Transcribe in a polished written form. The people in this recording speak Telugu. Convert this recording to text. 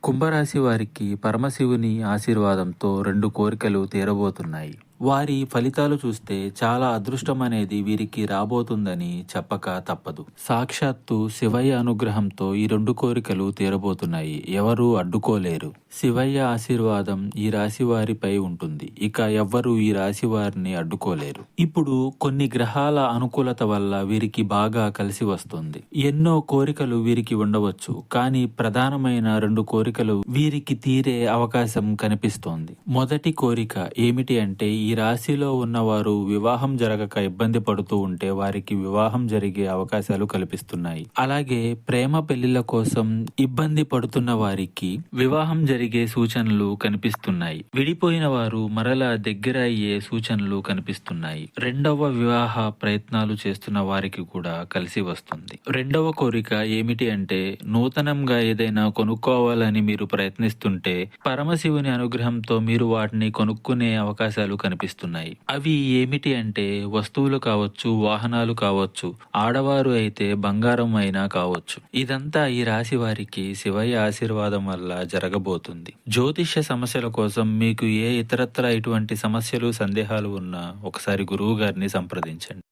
కుంభరాశి వారికి పరమశివుని ఆశీర్వాదంతో 2 కోరికలు తీరబోతున్నాయి. వారి ఫలితాలు చూస్తే చాలా అదృష్టం అనేది వీరికి రాబోతుందని చెప్పక తప్పదు. సాక్షాత్తు శివయ్య అనుగ్రహంతో ఈ 2 కోరికలు తీరబోతున్నాయి. ఎవరూ అడ్డుకోలేరు. శివయ్య ఆశీర్వాదం ఈ రాశి వారిపై ఉంటుంది. ఇక ఎవ్వరూ ఈ రాశి వారిని అడ్డుకోలేరు. ఇప్పుడు కొన్ని గ్రహాల అనుకూలత వల్ల వీరికి బాగా కలిసి వస్తుంది. ఎన్నో కోరికలు వీరికి ఉండవచ్చు, కానీ ప్రధానమైన 2 కోరికలు వీరికి తీరే అవకాశం కనిపిస్తోంది. మొదటి కోరిక ఏమిటి అంటే, ఈ రాశిలో ఉన్నవారు వివాహం జరగక ఇబ్బంది పడుతూ ఉంటే వారికి వివాహం జరిగే అవకాశాలు కల్పిస్తున్నాయి. అలాగే ప్రేమ పెళ్లిళ్ల కోసం ఇబ్బంది పడుతున్న వారికి వివాహం జరిగే సూచనలు కనిపిస్తున్నాయి. విడిపోయిన వారు మరలా దగ్గర అయ్యే సూచనలు కనిపిస్తున్నాయి. రెండవ వివాహ ప్రయత్నాలు చేస్తున్న వారికి కూడా కలిసి వస్తుంది. రెండవ కోరిక ఏమిటి అంటే, నూతనంగా ఏదైనా కొనుక్కోవాలని మీరు ప్రయత్నిస్తుంటే పరమశివుని అనుగ్రహంతో మీరు వాటిని కొనుక్కునే అవకాశాలు కనిపిస్తున్నాయి. అవి ఏమిటి అంటే, వస్తువులు కావచ్చు, వాహనాలు కావచ్చు, ఆడవారు అయితే బంగారం అయినా కావచ్చు. ఇదంతా ఈ రాశి వారికి శివయ్య ఆశీర్వాదం వల్ల జరగబోతుంది. జ్యోతిష్య సమస్యల కోసం మీకు ఏ ఇతరత్ర ఇటువంటి సమస్యలు, సందేహాలు ఉన్నా ఒకసారి గురువు గారిని సంప్రదించండి.